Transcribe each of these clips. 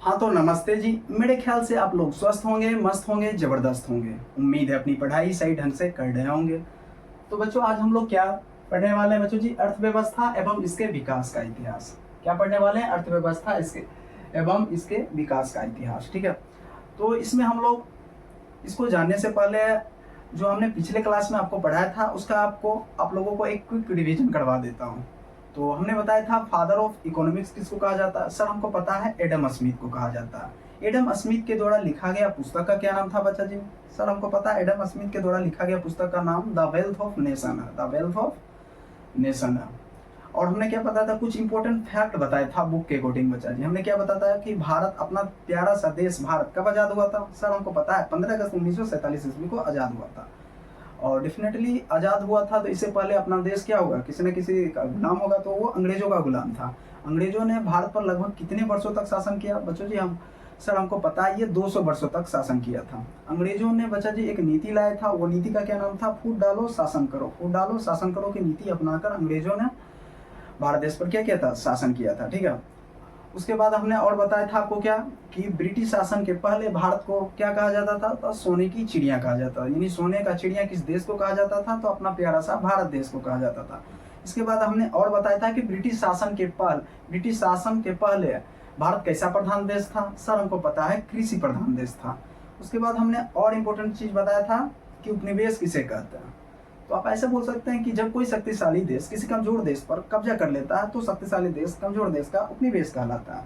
हाँ तो नमस्ते जी। मेरे ख्याल से आप लोग स्वस्थ होंगे, मस्त होंगे, ज़बरदस्त होंगे। उम्मीद है अपनी पढ़ाई सही ढंग से कर रहे होंगे। तो बच्चों आज हम लोग क्या पढ़ने वाले हैं बच्चों जी? अर्थव्यवस्था एवं इसके विकास का इतिहास। क्या पढ़ने वाले हैं? अर्थव्यवस्था इसके एवं इसके विकास का इतिहास। ठीक है, तो इसमें हम लोग इसको जानने से पहले जो हमने पिछले क्लास में आपको पढ़ाया था उसका आप लोगों को एक क्विक रिवीजन करवा देता हूँ। तो हमने बताया था फादर ऑफ इकोनॉमिक्स किसको कहा जाता है? सर हमको पता है एडम स्मिथ को कहा जाता है। एडम स्मिथ के द्वारा लिखा गया पुस्तक का क्या नाम था बच्चा जी? सर हमको पता है एडम स्मिथ के द्वारा लिखा गया पुस्तक का नाम द वेल्थ ऑफ नेशन है। द वेल्थ ऑफ नेशन है। और हमने क्या बताया था? कुछ इंपॉर्टेंट फैक्ट बताया था बुक के अकॉर्डिंग बच्चा जी। हमने क्या बताया था कि भारत अपना प्यारा सा देश भारत कब आजाद हुआ था? सर हमको पता है 15 अगस्त 1947 ईस्वी को आजाद हुआ था। और डेफिनेटली आज़ाद हुआ था तो इससे पहले अपना देश क्या होगा? किसी न किसी का गुलाम होगा, तो वो अंग्रेजों का गुलाम था। अंग्रेजों ने भारत पर लगभग कितने वर्षों तक शासन किया बच्चों जी? सर हमको पता है ये 200 वर्षों तक शासन किया था। अंग्रेजों ने बच्चा जी एक नीति लाया था, वो नीति का क्या नाम था? फूट डालो शासन करो। फूट डालो शासन करो की नीति अपनाकर अंग्रेजों ने भारत देश पर क्या किया था? शासन किया था। ठीक है, उसके बाद हमने और बताया था आपको क्या कि ब्रिटिश शासन के पहले भारत को क्या कहा जाता था? तो सोने की चिड़िया कहा जाता था। यानी सोने का चिड़िया किस देश को कहा जाता था? तो अपना प्यारा सा भारत देश को कहा जाता था। इसके बाद हमने और बताया था कि ब्रिटिश शासन के पहले भारत कैसा प्रधान देश था? सर हमको पता है कृषि प्रधान देश था। उसके बाद हमने और इम्पोर्टेंट चीज बताया था कि उपनिवेश किसे कहते हैं। तो आप ऐसे बोल सकते हैं कि जब कोई शक्तिशाली देश किसी कमजोर देश पर कब्जा कर लेता है तो शक्तिशाली देश कमजोर देश का उपनिवेश कहलाता है।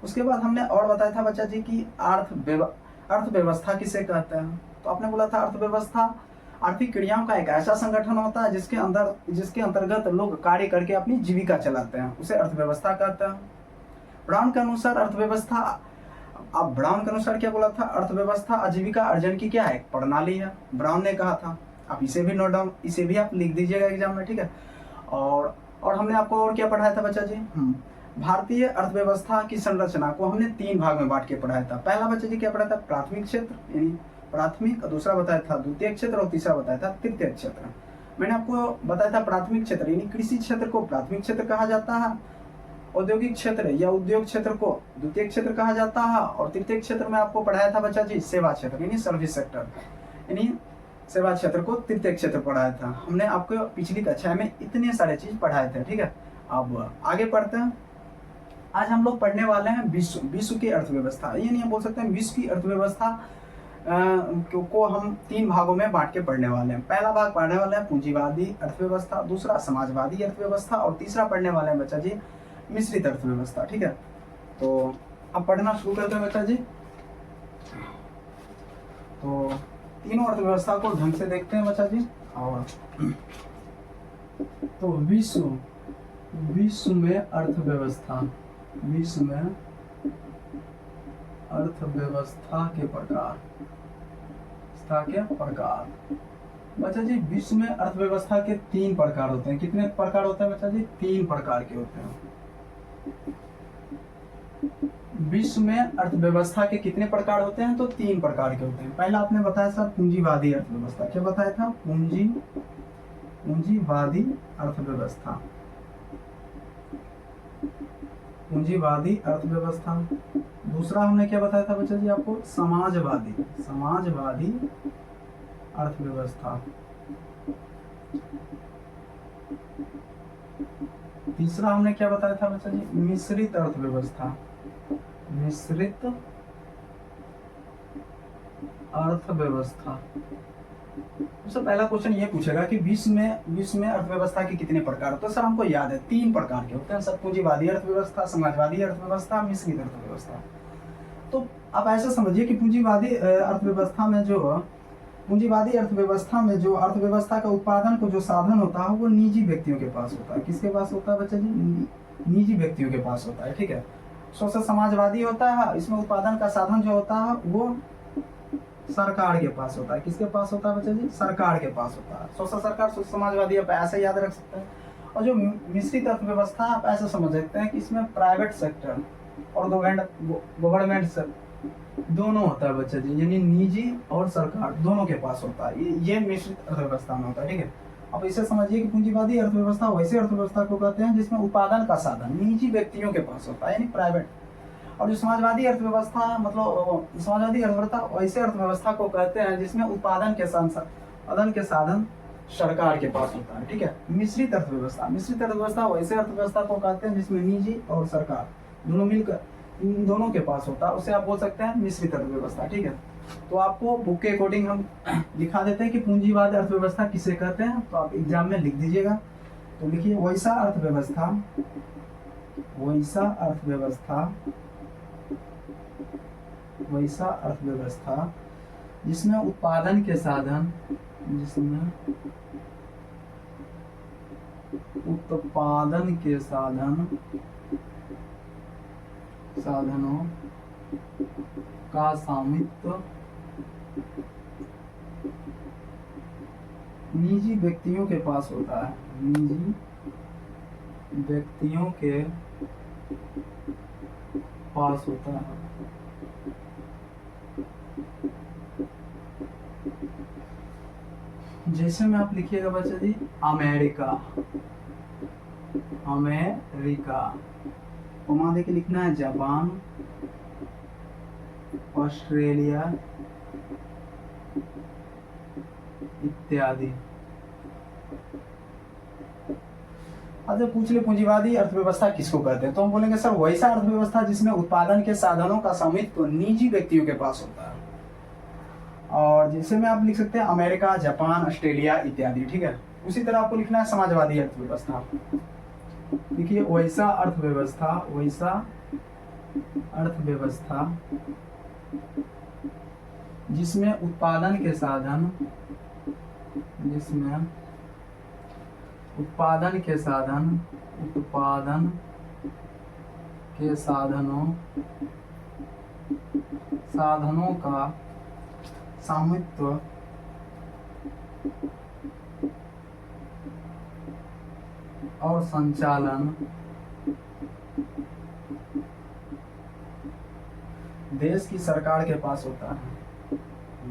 उसके बाद हमने और बताया था बच्चा जी कि अर्थव्यवस्था किसे कहते हैं? तो आपने बोला था अर्थव्यवस्था आर्थिक क्रियाओं का एक ऐसा संगठन होता है जिसके अंतर्गत लोग कार्य करके अपनी जीविका चलाते हैं, उसे अर्थव्यवस्था कहते हैं। ब्राउन के अनुसार अर्थव्यवस्था, अब ब्राउन के अनुसार क्या बोला था? अर्थव्यवस्था आजीविका अर्जन की क्या है? एक प्रणाली है, ब्राउन ने कहा था। आप इसे भी नोट डाउन, इसे भी आप लिख दीजिएगा एग्जाम में। ठीक है, और हमने आपको और क्या पढ़ाया था बच्चा जी? भारतीय अर्थव्यवस्था की संरचना को हमने 3 भाग में बांट के पढ़ाया था। पहला बच्चा जी क्या पढ़ाया था? प्राथमिक क्षेत्र यानी प्राथमिक, दूसरा बताया था द्वितीय क्षेत्र और तीसरा बताया था तृतीय क्षेत्र। मैंने आपको बताया था प्राथमिक क्षेत्र यानी कृषि क्षेत्र को प्राथमिक क्षेत्र कहा जाता है, औद्योगिक क्षेत्र या उद्योग क्षेत्र को द्वितीय क्षेत्र कहा जाता है, और तृतीय क्षेत्र में आपको पढ़ाया था बच्चा जी सेवा क्षेत्र यानी सर्विस सेक्टर, यानी सेवा क्षेत्र को तृतीय क्षेत्र पढ़ाया था। हमने आपको पिछली कक्षा में इतने सारे चीज पढ़ाए थे। ठीक है, अब आगे पढ़ते हैं। आज हम लोग पढ़ने वाले हैं विश्व की अर्थव्यवस्था, यानी हम बोल सकते हैं विश्व की अर्थव्यवस्था को हम 3 भागों में बांट के पढ़ने वाले हैं। पहला भाग पढ़ने वाले हैं पूंजीवादी अर्थव्यवस्था, दूसरा समाजवादी अर्थव्यवस्था और तीसरा पढ़ने वाले हैं बच्चा जी मिश्रित अर्थव्यवस्था। ठीक है, तो अब पढ़ना शुरू करते हैं बच्चा जी। तो तीनों अर्थव्यवस्था को ढंग से देखते हैं बच्चा जी। और तो विश्व में अर्थव्यवस्था के प्रकार बच्चा जी विश्व में अर्थव्यवस्था के 3 प्रकार होते हैं। कितने प्रकार होते हैं बच्चा जी? 3 प्रकार के होते हैं। विश्व में अर्थव्यवस्था के कितने प्रकार होते हैं? तो 3 प्रकार के होते हैं। पहला आपने बताया सर पूंजीवादी अर्थव्यवस्था। क्या बताया था? पूंजीवादी अर्थव्यवस्था। दूसरा हमने क्या बताया था बच्चा जी आपको? समाजवादी अर्थव्यवस्था। तीसरा हमने क्या बताया था बच्चा जी? मिश्रित अर्थव्यवस्था। सबसे पहला क्वेश्चन ये पूछेगा कि विश्व में अर्थव्यवस्था के कितने प्रकार होते हैं? सर हमको याद है 3 प्रकार के होते हैं सर, पूंजीवादी अर्थव्यवस्था, समाजवादी अर्थव्यवस्था, मिश्रित अर्थव्यवस्था। तो आप ऐसा समझिए कि पूंजीवादी अर्थव्यवस्था में जो अर्थव्यवस्था का उत्पादन को जो साधन होता है वो निजी व्यक्तियों के पास होता है। किसके पास होता है बच्चा जी? निजी व्यक्तियों के पास होता है। ठीक है, सोशल समाजवादी होता है, इसमें उत्पादन का साधन जो होता है वो सरकार के पास होता है। किसके पास होता है बच्चा जी? सरकार के पास होता है। सोशल सरकार, सोशल समाजवादी आप ऐसे याद रख सकते हैं। और जो मिश्रित अर्थव्यवस्था आप ऐसे समझ सकते हैं कि इसमें प्राइवेट सेक्टर और गवर्नमेंट सेक्टर दोनों होता है बच्चा जी, यानी निजी और सरकार दोनों के पास होता है। ये मिश्रित अर्थव्यवस्था में होता है। ठीक है, अब इसे समझिए कि पूंजीवादी अर्थव्यवस्था वैसे अर्थव्यवस्था को कहते हैं जिसमें उत्पादन का साधन निजी व्यक्तियों के पास होता है, यानी प्राइवेट। और जो समाजवादी अर्थव्यवस्था मतलब समाजवादी अर्थव्यवस्था वैसे अर्थव्यवस्था को कहते हैं जिसमें उत्पादन के साधन सरकार के पास होता है। ठीक है। मिश्रित अर्थव्यवस्था वैसे अर्थव्यवस्था को कहते हैं जिसमें निजी और सरकार दोनों मिलकर इन दोनों के पास होता है, उसे आप बोल सकते हैं मिश्रित अर्थव्यवस्था। ठीक है। तो आपको बुक के अकॉर्डिंग हम लिखा देते हैं कि पूंजीवाद अर्थव्यवस्था किसे कहते हैं, तो आप एग्जाम में लिख दीजिएगा। तो लिखिए वैसा अर्थव्यवस्था जिसमें उत्पादन के साधन साधनों का स्वामित्व निजी व्यक्तियों के पास होता है। जैसे में आप लिखिएगा बच्चा जी अमेरिका, वहां देखिए लिखना है जापान, ऑस्ट्रेलिया इत्यादि। अच्छा पूछ ले पूंजीवादी अर्थव्यवस्था किसको कहते हैं, तो हम बोलेंगे सर वैसा अर्थव्यवस्था जिसमें उत्पादन के साधनों का स्वामित्व निजी व्यक्तियों के पास होता है। और जैसे में आप लिख सकते हैं अमेरिका, जापान, ऑस्ट्रेलिया इत्यादि। ठीक है। उसी तरह आपको लिखना है समाजवादी अर्थव्यवस्था। देखिए वैसा अर्थव्यवस्था जिसमें उत्पादन के साधनों का स्वामित्व और संचालन देश की सरकार के पास होता है।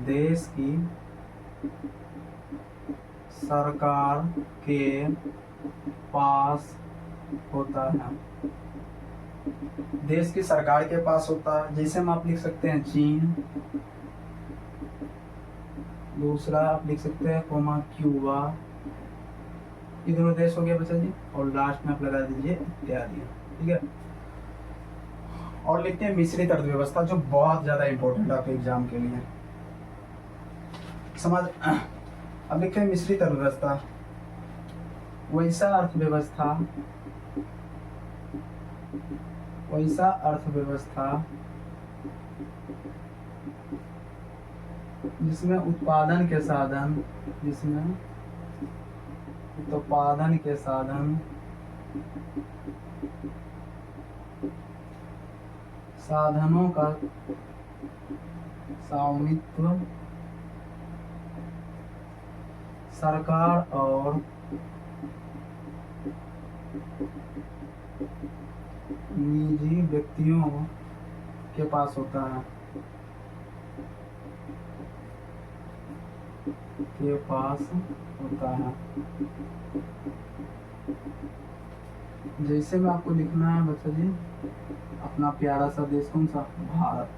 देश की सरकार के पास होता है। देश की सरकार के पास होता है। जैसे हम आप लिख सकते हैं चीन, दूसरा आप लिख सकते हैं क्यूबा, ये दोनों देश हो गया बच्चा जी। और लास्ट में आप लगा दीजिए इत्यादि। ठीक है। और लिखते हैं मिश्रित अर्थव्यवस्था जो बहुत ज्यादा इंपॉर्टेंट है आपके एग्जाम के लिए। अब लिखते हैं मिश्रित अर्थव्यवस्था वैसा अर्थव्यवस्था जिसमें उत्पादन के साधनों का स्वामित्व सरकार और निजी व्यक्तियों के पास होता है। जैसे में आपको लिखना है बच्चा जी अपना प्यारा सा देश कौन सा, भारत।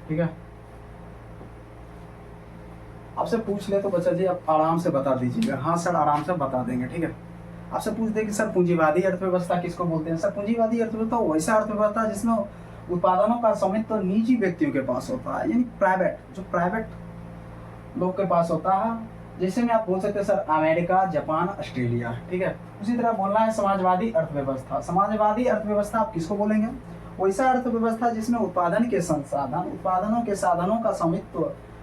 ठीक है। आपसे पूछ ले तो बच्चा जी आप आराम से बता दीजिएगा। हाँ सर आराम से बता देंगे। ठीक है। आपसे पूछ दे कि सर पूंजीवादी अर्थव्यवस्था किसको बोलते हैं। सर पूंजीवादी अर्थव्यवस्था वैसा अर्थव्यवस्था जिसमें उत्पादनों का स्वामित्व तो निजी व्यक्तियों के पास होता है, यानी प्राइवेट लोग के पास होता है। जैसे में आप बोल सकते हैं सर अमेरिका, जापान, ऑस्ट्रेलिया। ठीक है। उसी तरह बोलना है समाजवादी अर्थव्यवस्था। समाजवादी अर्थव्यवस्था आप किसको बोलेंगे, वैसा अर्थव्यवस्था जिसमें उत्पादनों के साधनों का स्वामित्व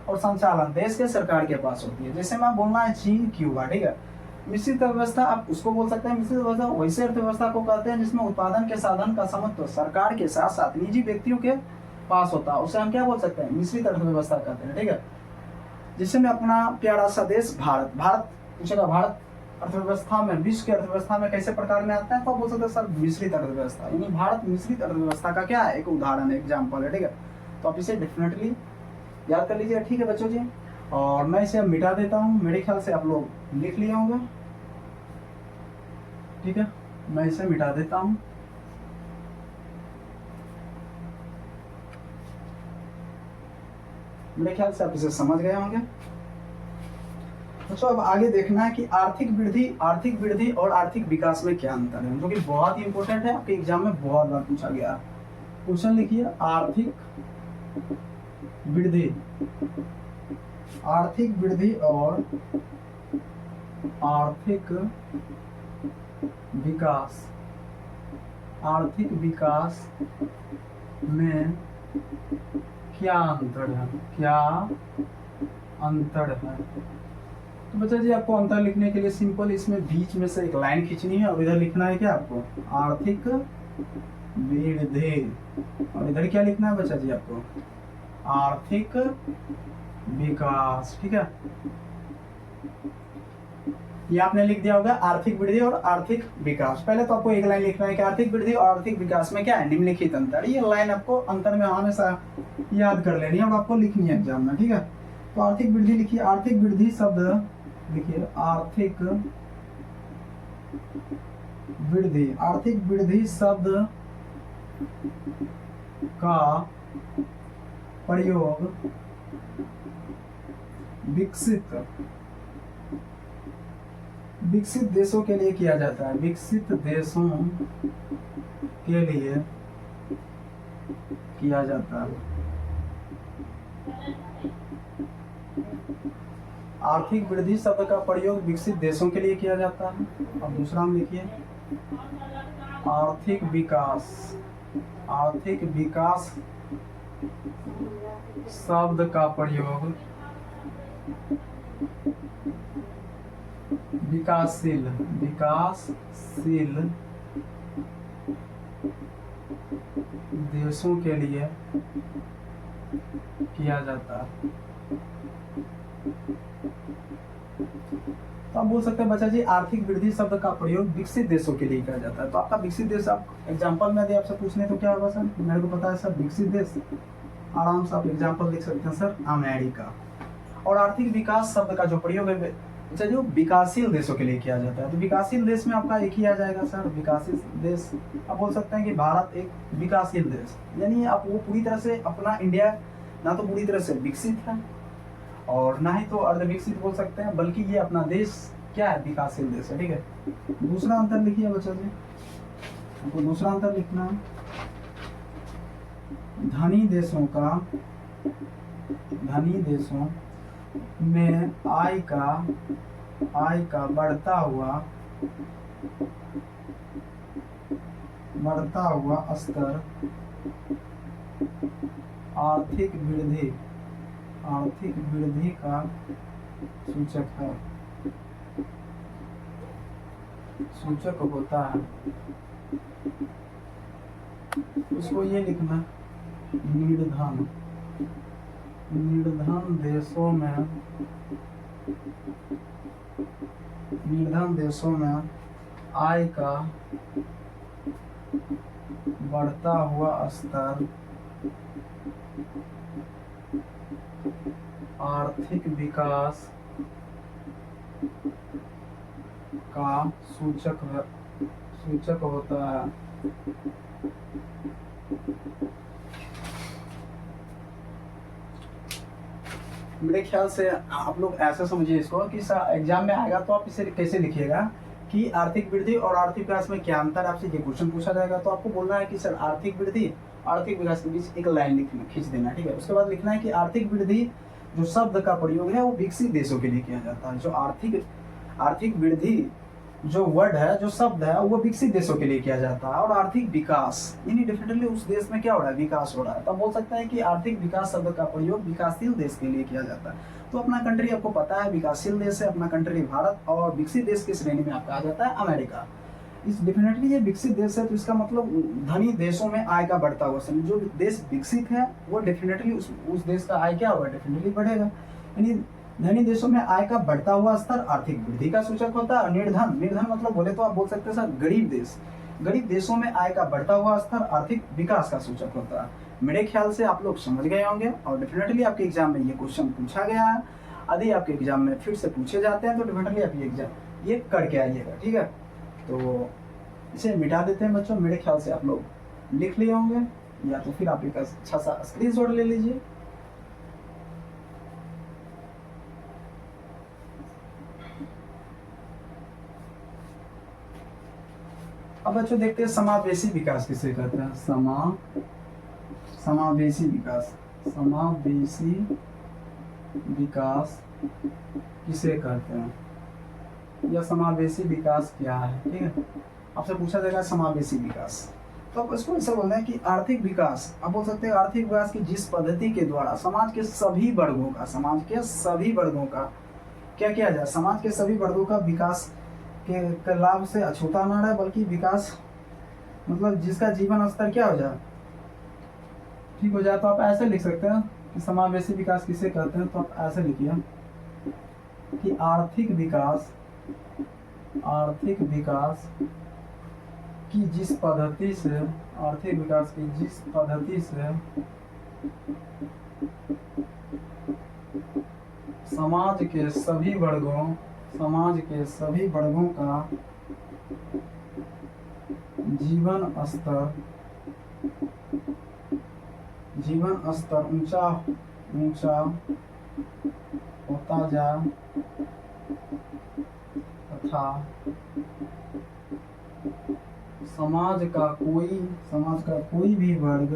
और संचालन देश के सरकार के पास होती है। जैसे में आप बोलना है चीन, क्यूबा। ठीक है। मिश्रित अर्थव्यवस्था आप उसको बोल सकते हैं। मिश्रित अर्थव्यवस्था वैसे अर्थव्यवस्था को कहते हैं जिसमें उत्पादन के साधन का स्वामित्व सरकार के साथ साथ निजी व्यक्तियों के पास होता है, उसे हम क्या बोल सकते हैं, मिश्रित अर्थव्यवस्था कहते हैं। ठीक है। जिससे में अपना प्यारा सा देश भारत पूछेगा भारत अर्थव्यवस्था में, विश्व की अर्थव्यवस्था में कैसे प्रकार में आता है, तो बोल सकते हैं सर मिश्रित अर्थव्यवस्था, यानी भारत मिश्रित अर्थव्यवस्था का क्या है, एक उदाहरण है, एग्जाम्पल है। ठीक है। तो आप इसे डेफिनेटली याद कर लीजिए। ठीक है बच्चों जी। और मैं इसे मिटा देता हूँ, मेरे ख्याल से आप लोग लिख लिए होंगे। ठीक है। मैं इसे मिटा देता हूँ। मेरे ख्याल से आप इसे समझ गए होंगे। तो अब आगे देखना है कि आर्थिक वृद्धि और आर्थिक विकास में क्या अंतर है, जो कि बहुत ही इंपॉर्टेंट है, आपके एग्जाम में बहुत बार पूछा गया। क्वेश्चन लिखिए, वृद्धि आर्थिक वृद्धि और आर्थिक विकास में क्या अंतर है, तो बच्चा जी आपको अंतर लिखने के लिए सिंपल इसमें बीच में से एक लाइन खींचनी है और इधर लिखना है क्या आपको, आर्थिक वृद्धि, और इधर क्या लिखना है बच्चा जी आपको, आर्थिक विकास। ठीक है, ये आपने लिख दिया होगा आर्थिक वृद्धि और आर्थिक विकास। पहले तो आपको एक लाइन लिखना है कि आर्थिक वृद्धि और आर्थिक विकास में क्या है, निम्नलिखित अंतर। ये लाइन आपको अंतर में हमेशा याद कर लेनी है और आपको लिखनी है एग्जाम में। ठीक है, तो आर्थिक वृद्धि लिखिए, आर्थिक वृद्धि शब्द लिखिए, आर्थिक वृद्धि शब्द का प्रयोग विकसित देशों के लिए किया जाता है, विकसित देशों के लिए किया जाता है। आर्थिक वृद्धि शब्द का प्रयोग विकसित देशों के लिए किया जाता है। अब दूसरा हम लिखिए, आर्थिक विकास शब्द का प्रयोग विकासशील देशों के लिए किया जाता है। तो आप बोल सकते हैं बच्चा जी आर्थिक वृद्धि शब्द का प्रयोग विकसित देशों के लिए किया जाता है। तो आपका विकसित देश आप एग्जांपल में यदि आपसे पूछने तो क्या होगा सर, मेरे को पता है सर विकसित देश, आराम से आप एग्जांपल लिख सकते हैं सर अमेरिका। और आर्थिक विकास शब्द का जो प्रयोग है अच्छा जो विकासशील देशों के लिए किया जाता है, तो विकासशील देश में आपका एक ही आ जाएगा सर, विकासशील देश। आप बोल सकते हैं कि भारत एक विकासशील देश, यानी आप वो पूरी तरह से अपना इंडिया ना तो पूरी तरह से विकसित है और ना ही तो अर्ध विकसित बोल सकते हैं, बल्कि ये अपना देश क्या है, विकासशील देश है। ठीक है, दूसरा अंतर लिखिए बच्चा जी, आपको दूसरा अंतर लिखना है, धनी देशों में आय का बढ़ता हुआ स्तर आर्थिक वृद्धि का सूचक होता है। उसको ये लिखना, निर्धन देशों में आय का बढ़ता हुआ स्तर आर्थिक विकास का सूचक होता है। मेरे ख्याल से आप लोग ऐसा समझिए इसको कि एग्जाम में आएगा तो आप इसे कैसे लिखिएगा कि आर्थिक वृद्धि और आर्थिक विकास में क्या अंतर, आपसे ये क्वेश्चन पूछा जाएगा तो आपको बोलना है कि सर आर्थिक वृद्धि आर्थिक विकास के बीच एक लाइन लिखना, खींच देना। ठीक है, उसके बाद लिखना है कि आर्थिक वृद्धि जो शब्द का प्रयोग है वो विकसित देशों के लिए किया जाता है। जो आर्थिक वृद्धि जो वर्ड है, जो शब्द है, वो विकसित देशों के लिए किया जाता है। और आर्थिक विकास यानी डेफिनेटली उस देश में क्या हो रहा है, विकास हो रहा है। तो बोल सकते हैं कि आर्थिक विकास शब्द का प्रयोग विकासशील देश के लिए किया जाता है। तो अपना कंट्री आपको पता है विकासशील देश है अपना कंट्री भारत, और विकसित देश की श्रेणी में आपका आ जाता है अमेरिका। इस डेफिनेटली ये विकसित देश है तो इसका मतलब धनी देशों में आय का बढ़ता हुआ, जो देश विकसित है वो डेफिनेटली उस देश का आय क्या होगा, डेफिनेटली बढ़ेगा। यानी धनी देशों में आय का बढ़ता हुआ स्तर आर्थिक वृद्धि का सूचक होता है। निर्धन मतलब बोले तो आप बोल सकते हैं सर गरीब देशों में आय का बढ़ता हुआ स्तर आर्थिक विकास का सूचक होता है। मेरे ख्याल से आप लोग समझ गए होंगे और डेफिनेटली आपके एग्जाम में ये क्वेश्चन पूछा गया है। यदि आपके एग्जाम में फिर से पूछे जाते हैं तो डेफिनेटली आप ये एग्जाम ये करके आइएगा। ठीक है, तो इसे मिटा देते हैं बच्चों। मेरे ख्याल से आप लोग लिख लिए होंगे, या तो फिर आप एक अच्छा सा स्क्रीनशॉट ले लीजिए। अब बच्चों देखते हैं समावेशी विकास किसे कहते हैं। समावेशी विकास, समावेशी विकास किसे कहते हैं या समावेशी विकास क्या है, ठीक है। आपसे पूछा जाएगा समावेशी विकास, तो आप इसको ऐसे बोलते हैं कि आर्थिक विकास, आप बोल सकते हैं आर्थिक विकास की जिस पद्धति के द्वारा समाज के सभी वर्गों का क्या किया जाए, समाज के सभी वर्गों का विकास के लाभ से अछूता ना रहे, बल्कि विकास मतलब जिसका जीवन स्तर क्या हो जाए, ठीक हो जाए। तो आप ऐसे लिख सकते हैं कि समावेशी विकास किसे कहते हैं, तो आप ऐसे लिखिए कि आर्थिक विकास की जिस पद्धति से समाज के सभी वर्गों का जीवन स्तर ऊंचा होता जाए तथा समाज का कोई भी वर्ग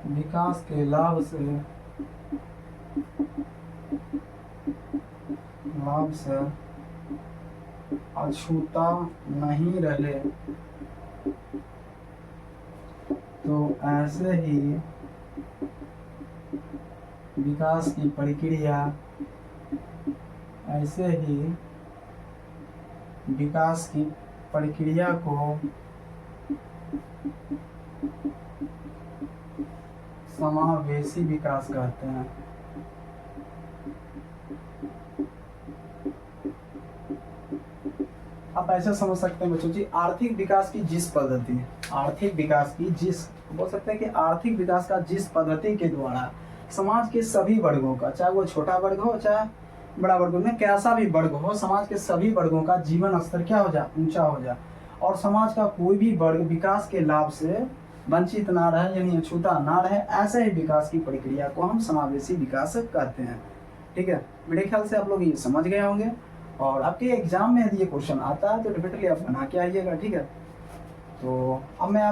विकास के लाभ से अछूता नहीं रहे, तो ऐसे ही विकास की प्रक्रिया को समावेशी विकास कहते हैं। आप ऐसे समझ सकते हैं बच्चों जी, आर्थिक विकास की जिस पद्धति बोल सकते हैं कि आर्थिक विकास का जिस पद्धति के द्वारा समाज के सभी वर्गों का, चाहे वो छोटा वर्ग हो चाहे बड़ा वर्ग में कैसा भी वर्ग हो, समाज के सभी वर्गों का जीवन स्तर क्या हो जाए, ऊंचा हो जाए, और समाज का कोई भी वर्ग विकास के लाभ से वंचित ना रहे, यानी अछूता ना रहे, ऐसे ही विकास की प्रक्रिया को हम समावेशी विकास कहते हैं, ठीक है। मेरे ख्याल से आप लोग ये समझ गए होंगे, और आपके एग्जाम में यदि ये क्वेश्चन आता है तो डेफिनेटली आप बना के आइएगा, ठीक है। तो अब मैं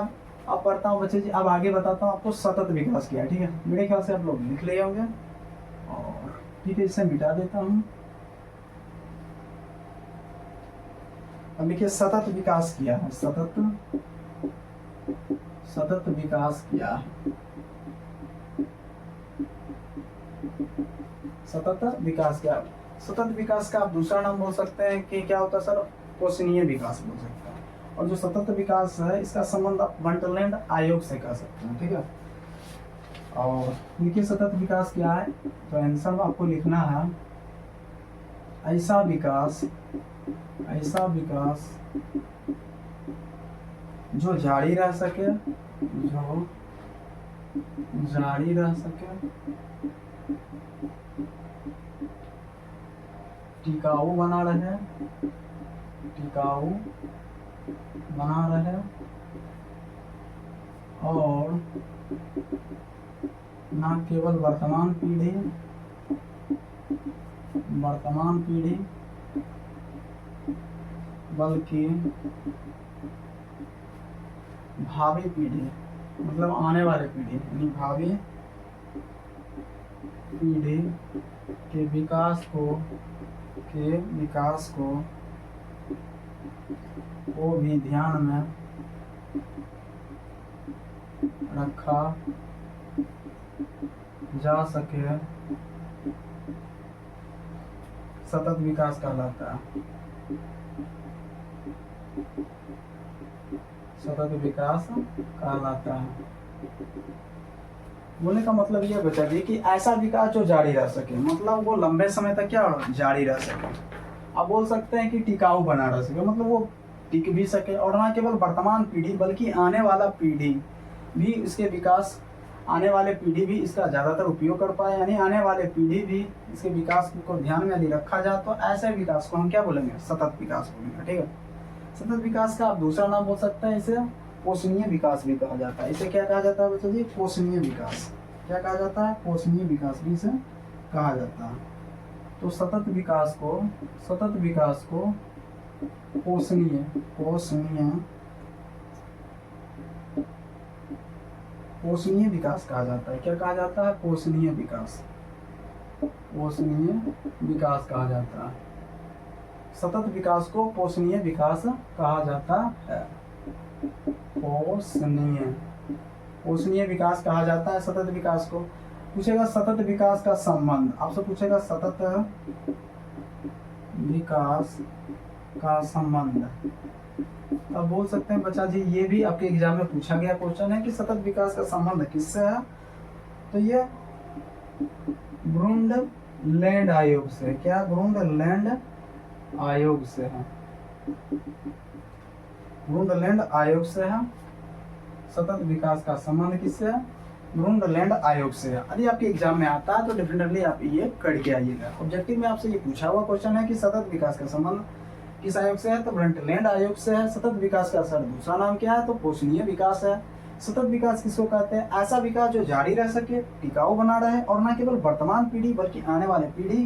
अब पढ़ता हूँ बच्चे जी, अब आगे बताता हूँ आपको सतत विकास क्या है, ठीक है। मेरे ख्याल से आप लोग लिख ले होंगे, और ठीक है, इसे मिटा देता हूँ। अब लिखिए सतत विकास क्या है, सतत विकास क्या है। सतत विकास का आप दूसरा नाम बोल सकते हैं कि क्या होता है सर, पोषणीय विकास बोल सकते हैं। और जो सतत विकास है इसका संबंध आप बंटलैंड आयोग से कर सकते हैं, ठीक है। और देखिए सतत विकास क्या है, तो आंसर आपको लिखना है ऐसा विकास जो जारी रह सके, टिकाऊ बना रहे, और न केवल वर्तमान पीढ़ी बल्कि भावी पीढ़ी, मतलब आने वाले पीढ़ी, यानी भावी पीढ़ी के विकास को भी ध्यान में रखा जा सके, सतत विकास कहलाता है। बोलने का मतलब यह बचा जी कि ऐसा विकास जो जारी रह सके, मतलब वो लंबे समय तक क्या जारी रह सके। आप बोल सकते हैं कि टिकाऊ बना रह सके, मतलब वो टिक भी सके, और ना केवल वर्तमान पीढ़ी बल्कि आने वाले पीढ़ी भी इसका ज़्यादातर उपयोग कर पाए, यानी आने वाले पीढ़ी भी इसके विकास को ध्यान में यदि रखा जाए तो ऐसे विकास को हम क्या बोलेंगे, सतत विकास बोलेंगे, ठीक है। सतत विकास का आप दूसरा नाम बोल सकते हैं, इसे पोषणीय विकास भी कहा जाता है। इसे क्या कहा जाता है बच्चों जी, पोषणीय विकास। क्या कहा जाता है, पोषणीय विकास भी इसे कहा जाता है। तो सतत विकास को पोषणीय पोषणीय पोषणीय विकास कहा जाता है। क्या कहा जाता है? पोषणीय विकास। पोषणीय विकास कहा जाता है। सतत विकास को पोषणीय विकास कहा जाता है। पोषणीय विकास कहा जाता है सतत विकास को। पूछेगा सतत विकास का संबंध, आपसे पूछेगा सतत विकास का संबंध। अब बोल सकते हैं बच्चा जी ये भी आपके एग्जाम में पूछा गया क्वेश्चन है कि सतत विकास का संबंध किससे है? तो ये ब्रुंडलैंड आयोग से। क्या? ब्रुंडलैंड आयोग से है। ब्रुंडलैंड आयोग से है। सतत विकास का संबंध किससे है? ब्रुंडलैंड आयोग से है। यदि आपके एग्जाम में आता है तो डेफिनेटली आप ये करके आइएगा। ऑब्जेक्टिव में आपसे ये पूछा हुआ क्वेश्चन है कि सतत विकास का संबंध किस आयोग से है? तो ब्रुंडलैंड आयोग से है। सतत विकास का सर दूसरा नाम क्या है? तो पोषणीय विकास है। सतत विकास किसको कहते हैं? ऐसा विकास जो जारी रह सके, टिकाऊ बना रहे और न केवल वर्तमान पीढ़ी बल्कि आने वाले पीढ़ी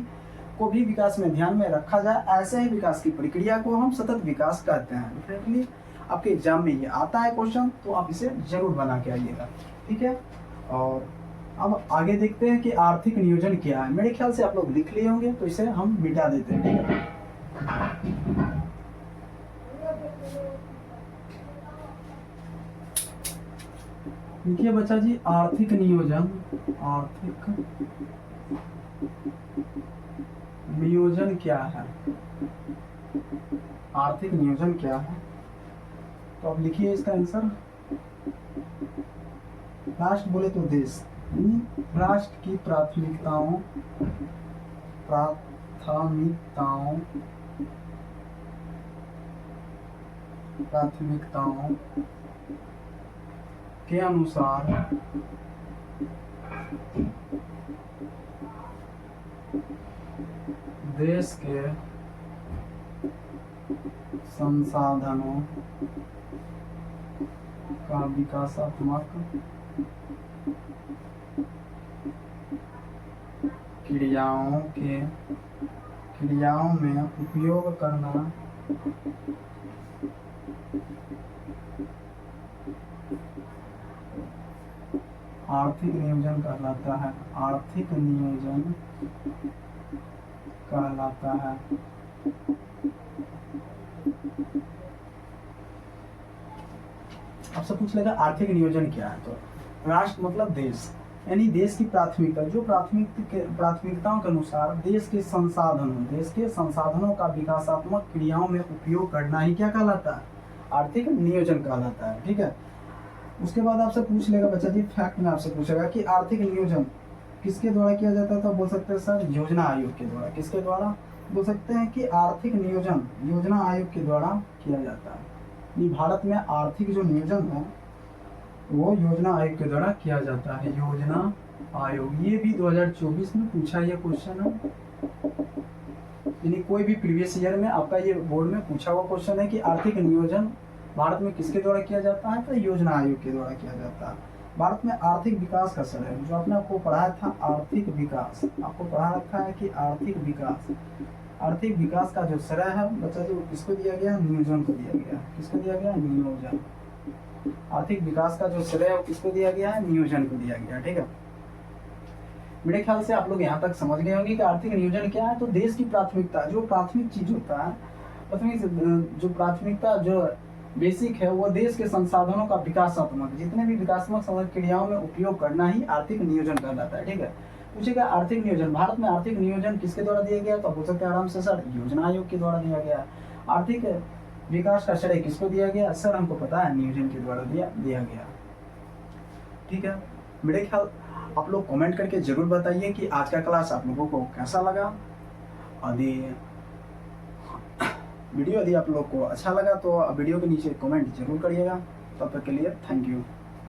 को भी विकास में ध्यान में रखा जाए, ऐसे ही विकास की प्रक्रिया को हम सतत विकास कहते हैं। डेफिनेटली आपके एग्जाम में ये आता है क्वेश्चन, तो आप इसे जरूर बना के आइएगा। ठीक है, और अब आगे देखते हैं कि आर्थिक नियोजन क्या है। मेरे ख्याल से आप लोग लिख लिए होंगे, तो इसे हम मिटा देते हैं। ठीक है, देखिए बच्चा जी, आर्थिक नियोजन, आर्थिक नियोजन क्या है? आर्थिक नियोजन क्या है? तो अब लिखिए इसका आंसर। राष्ट्र बोले तो देश, राष्ट्र की प्राथमिकताओं के अनुसार देश के संसाधनों का विकासात्मक क्रियाओं में उपयोग करना आर्थिक नियोजन कहलाता है। आर्थिक नियोजन कहलाता है। आपसे पूछ लेगा आर्थिक नियोजन क्या है? तो राष्ट्र मतलब देश, यानी देश की प्राथमिकता, जो प्राथमिकताओं के अनुसार देश के संसाधनों का विकासात्मक क्रियाओं में उपयोग करना ही क्या कहलाता है? आर्थिक नियोजन कहलाता है। ठीक है, उसके बाद आपसे पूछ लेगा बच्चा जी, फैक्ट में आपसे पूछेगा कि आर्थिक नियोजन किसके द्वारा किया जाता है? तो बोल सकते हैं सर योजना आयोग के द्वारा। किसके द्वारा? बोल सकते हैं कि आर्थिक नियोजन योजना आयोग के द्वारा किया जाता है। भारत में आर्थिक जो नियोजन है वो योजना आयोग के द्वारा किया जाता है। योजना आयोग, ये भी 2024 में पूछा यह क्वेश्चन है, यानी कोई भी प्रीवियस ईयर में आपका ये बोर्ड में पूछा हुआ क्वेश्चन है कि आर्थिक नियोजन भारत में किसके द्वारा किया जाता है? तो योजना आयोग के द्वारा किया जाता है। भारत में आर्थिक विकास का सर है, जो आपने आपको पढ़ाया था आर्थिक विकास, आपको पढ़ा रखा है कि आर्थिक विकास का जो श्रेय है बच्चा जी किसको दिया गया? नियोजन को दिया गया। किसको दिया गया? नियोजन। आर्थिक विकास का जो श्रेय है किसको दिया गया है? नियोजन को दिया गया। ठीक है, मेरे ख्याल से आप लोग यहाँ तक समझ गए होंगे कि आर्थिक नियोजन क्या है। तो देश की प्राथमिकता, जो प्राथमिक चीज होता है, जो प्राथमिकता जो बेसिक है, वो देश के संसाधनों का विकासात्मक, जितने भी विकासात्मक क्रियाओं में उपयोग करना ही आर्थिक नियोजन कहलाता है। ठीक है, पूछेगा आर्थिक नियोजन, भारत में आर्थिक नियोजन किसके द्वारा दिया गया? तो बोल सकते हैं आराम से सर योजना आयोग के द्वारा दिया गया। आर्थिक विकास का श्रेय किसको दिया गया? सर हमको पता है नियोजन के द्वारा दिया गया। ठीक है, मेरे ख्याल आप लोग कमेंट करके जरूर बताइए कि आज का क्लास आप लोगों को कैसा लगा। वीडियो यदि आप लोग को अच्छा लगा तो वीडियो के नीचे कमेंट जरूर करिएगा। तब तक के लिए थैंक यू।